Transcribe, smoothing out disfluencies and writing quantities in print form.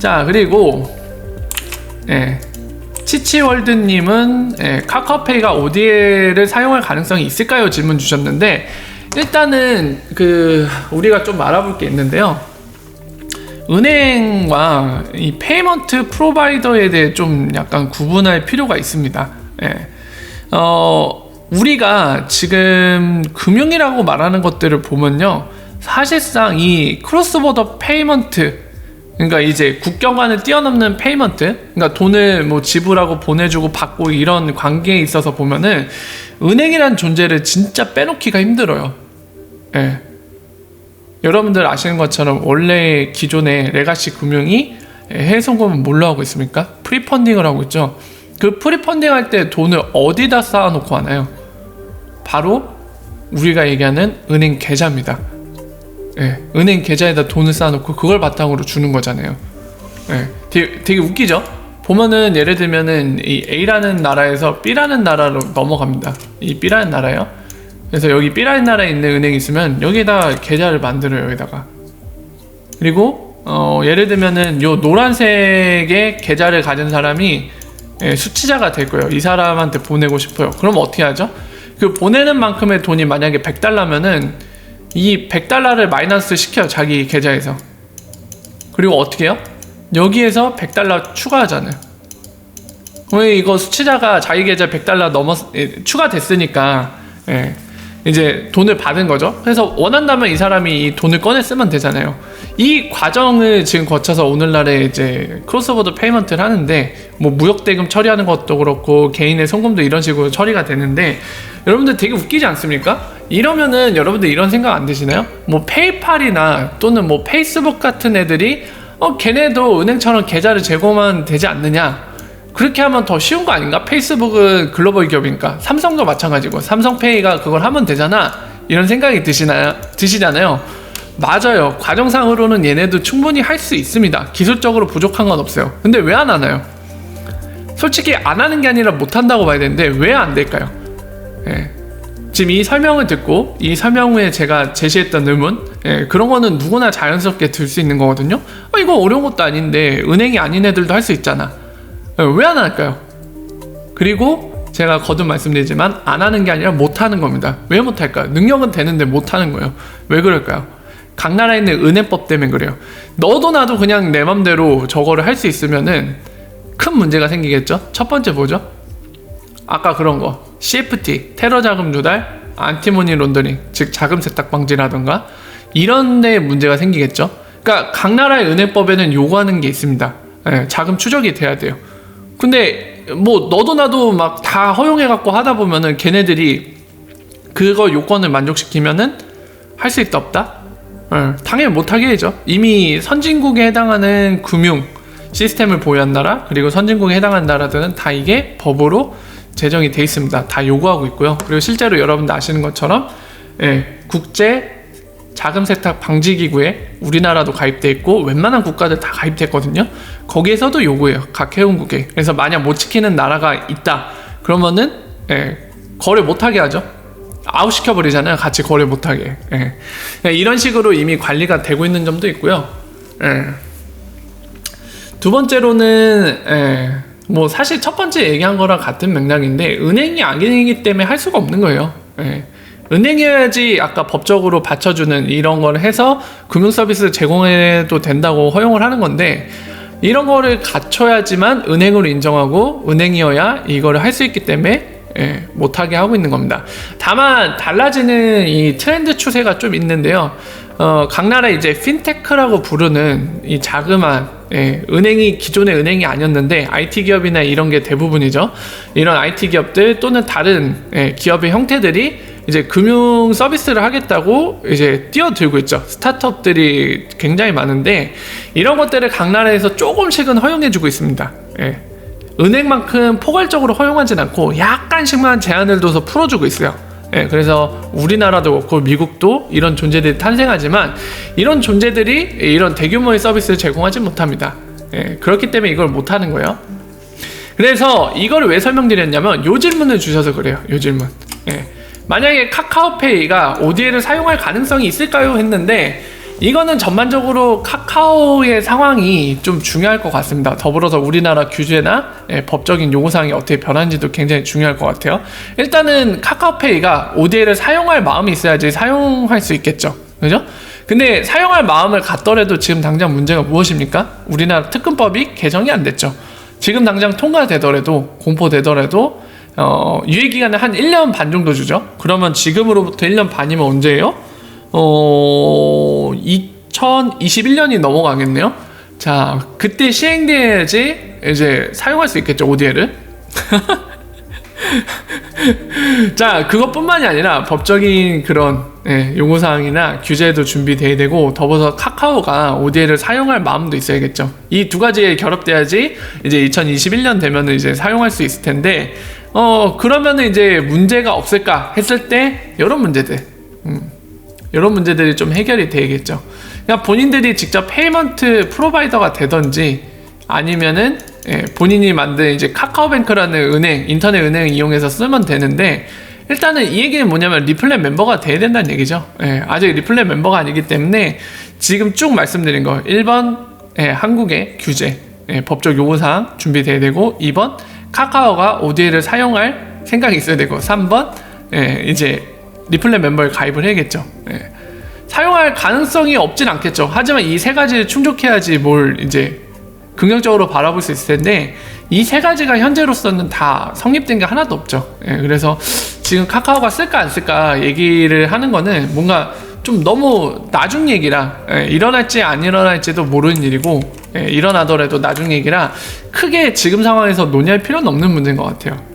자, 그리고 치치월드님은 카카오페이가 ODL을 사용할 가능성이 있을까요? 질문 주셨는데, 일단은 우리가 좀 알아볼 게 있는데요. 은행과 이 페이먼트 프로바이더에 대해 좀 약간 구분할 필요가 있습니다. 우리가 지금 금융이라고 말하는 것들을 보면요, 사실상 이 크로스보더 페이먼트, 그러니까 이제 국경간을 뛰어넘는 페이먼트, 그러니까 돈을 뭐 지불하고 보내주고 받고 이런 관계에 있어서 보면은 은행이란 존재를 진짜 빼놓기가 힘들어요. 여러분들 아시는 것처럼 원래 기존의 레가시 금융이 해외 송금은 뭘로 하고 있습니까? 프리펀딩을 하고 있죠. 그 프리펀딩 할 때 돈을 어디다 쌓아놓고 하나요? 바로 우리가 얘기하는 은행 계좌입니다. 은행 계좌에다 돈을 쌓아놓고 그걸 바탕으로 주는 거잖아요. 되게 웃기죠? 보면은 예를 들면은 이 A라는 나라에서 B라는 나라로 넘어갑니다. 이 B라는 나라요. 그래서 여기 B라는 나라에 있는 은행이 있으면 여기에다 계좌를 만들어요. 여기다가. 그리고 예를 들면은 요 노란색의 계좌를 가진 사람이 수취자가 될 거예요. 이 사람한테 보내고 싶어요. 그럼 어떻게 하죠? 그 보내는 만큼의 돈이 만약에 $100면은 이 $100를 마이너스 시켜요. 자기 계좌에서. 그리고 어떻게 해요? 여기에서 $100 추가하잖아요. 왜 이거 수취자가 자기 계좌 $100 추가됐으니까 이제 돈을 받은 거죠. 그래서 원한다면 이 사람이 이 돈을 꺼내 쓰면 되잖아요. 이 과정을 지금 거쳐서 오늘날에 이제 크로스보더 페이먼트를 하는데, 뭐 무역대금 처리하는 것도 그렇고 개인의 송금도 이런 식으로 처리가 되는데, 여러분들 되게 웃기지 않습니까? 이러면은 여러분들 이런 생각 안 드시나요? 뭐 페이팔이나 또는 뭐 페이스북 같은 애들이 걔네도 은행처럼 계좌를 제공하면 되지 않느냐, 그렇게 하면 더 쉬운 거 아닌가? 페이스북은 글로벌 기업이니까. 삼성도 마찬가지고 삼성페이가 그걸 하면 되잖아, 이런 생각이 드시잖아요. 맞아요. 과정상으로는 얘네도 충분히 할 수 있습니다. 기술적으로 부족한 건 없어요. 근데 왜 안 하나요? 솔직히 안 하는 게 아니라 못 한다고 봐야 되는데 왜 안 될까요? 지금 이 설명을 듣고 이 설명 후에 제가 제시했던 의문, 그런 거는 누구나 자연스럽게 들 수 있는 거거든요. 이거 어려운 것도 아닌데 은행이 아닌 애들도 할 수 있잖아. 왜 안 할까요? 그리고 제가 거듭 말씀드리지만 안 하는 게 아니라 못 하는 겁니다. 왜 못 할까요? 능력은 되는데 못 하는 거예요. 왜 그럴까요? 각 나라에 있는 은행법 때문에 그래요. 너도 나도 그냥 내 맘대로 저거를 할 수 있으면은 큰 문제가 생기겠죠? 첫 번째 뭐죠? 아까 그런 거 CFT, 테러 자금 조달, 안티모니 론더링, 즉 자금 세탁 방지라던가 이런 데 문제가 생기겠죠? 그러니까 각 나라의 은행법에는 요구하는 게 있습니다. 자금 추적이 돼야 돼요. 근데 뭐 너도 나도 막 다 허용해갖고 하다 보면은 걔네들이 그거 요건을 만족시키면은 할 수 있다 없다? 당연히 못하게 해죠. 이미 선진국에 해당하는 금융 시스템을 보유한 나라, 그리고 선진국에 해당하는 나라들은 다 이게 법으로 제정이 돼 있습니다. 다 요구하고 있고요. 그리고 실제로 여러분들 아시는 것처럼 국제 자금 세탁 방지 기구에 우리나라도 가입돼 있고 웬만한 국가들 다 가입됐거든요. 거기에서도 요구해요. 각 회원국에. 그래서 만약 못 지키는 나라가 있다 그러면은 거래 못하게 하죠. 아웃시켜버리잖아요. 같이 거래 못하게. 이런 식으로 이미 관리가 되고 있는 점도 있고요. 두 번째로는 뭐 사실 첫 번째 얘기한 거랑 같은 맥락인데, 은행이 악인이기 때문에 할 수가 없는 거예요. 은행이어야지 아까 법적으로 받쳐주는 이런 걸 해서 금융 서비스 제공해도 된다고 허용을 하는 건데, 이런 거를 갖춰야지만 은행으로 인정하고 은행이어야 이거를 할 수 있기 때문에 못하게 하고 있는 겁니다. 다만 달라지는 이 트렌드 추세가 좀 있는데요. 각 나라 이제 핀테크라고 부르는 이 자그마한 은행이 기존의 은행이 아니었는데 IT 기업이나 이런 게 대부분이죠. 이런 IT 기업들 또는 다른 기업의 형태들이 이제 금융 서비스를 하겠다고 이제 뛰어들고 있죠. 스타트업들이 굉장히 많은데 이런 것들을 각 나라에서 조금씩은 허용해주고 있습니다. 은행만큼 포괄적으로 허용하진 않고 약간씩만 제한을 둬서 풀어주고 있어요. 그래서 우리나라도 그렇고 미국도 이런 존재들이 탄생하지만 이런 존재들이 이런 대규모의 서비스를 제공하지 못합니다. 그렇기 때문에 이걸 못하는 거예요. 그래서 이걸 왜 설명드렸냐면 요 질문을 주셔서 그래요. 요 질문. 만약에 카카오페이가 ODL을 사용할 가능성이 있을까요? 했는데 이거는 전반적으로 카카오의 상황이 좀 중요할 것 같습니다. 더불어서 우리나라 규제나 법적인 요구사항이 어떻게 변하는지도 굉장히 중요할 것 같아요. 일단은 카카오페이가 ODA를 사용할 마음이 있어야지 사용할 수 있겠죠. 그죠? 근데 사용할 마음을 갖더라도 지금 당장 문제가 무엇입니까? 우리나라 특근법이 개정이 안 됐죠. 지금 당장 통과되더라도, 공포되더라도 유예기간을 한 1년 반 정도 주죠. 그러면 지금으로부터 1년 반이면 언제예요? 2021년이 넘어가겠네요. 자, 그때 시행돼야지 이제 사용할 수 있겠죠, ODA를. 자, 그것뿐만이 아니라 법적인 그런 요구사항이나 규제도 준비돼야 되고, 더불어서 카카오가 ODA를 사용할 마음도 있어야겠죠. 이 두 가지에 결합돼야지 이제 2021년 되면은 이제 사용할 수 있을 텐데, 그러면은 이제 문제가 없을까 했을 때 이런 문제들, 이런 문제들이 좀 해결이 되겠죠. 그냥 본인들이 직접 페이먼트 프로바이더가 되던지, 아니면은 본인이 만든 이제 카카오뱅크라는 은행, 인터넷 은행 이용해서 쓰면 되는데, 일단은 이 얘기는 뭐냐면 리플렛 멤버가 돼야 된다는 얘기죠. 아직 리플렛 멤버가 아니기 때문에 지금 쭉 말씀드린 거 1번 한국의 규제, 법적 요구사항 준비돼야 되고, 2번 카카오가 ODA를 사용할 생각이 있어야 되고, 3번 이제 리플렛 멤버에 가입을 해야겠죠. 사용할 가능성이 없진 않겠죠. 하지만 이 세 가지를 충족해야지 뭘 이제 긍정적으로 바라볼 수 있을 텐데, 이 세 가지가 현재로서는 다 성립된 게 하나도 없죠. 그래서 지금 카카오가 쓸까 안 쓸까 얘기를 하는 거는 뭔가 좀 너무 나중 얘기라, 일어날지 안 일어날지도 모르는 일이고, 일어나더라도 나중 얘기라 크게 지금 상황에서 논의할 필요는 없는 문제인 것 같아요.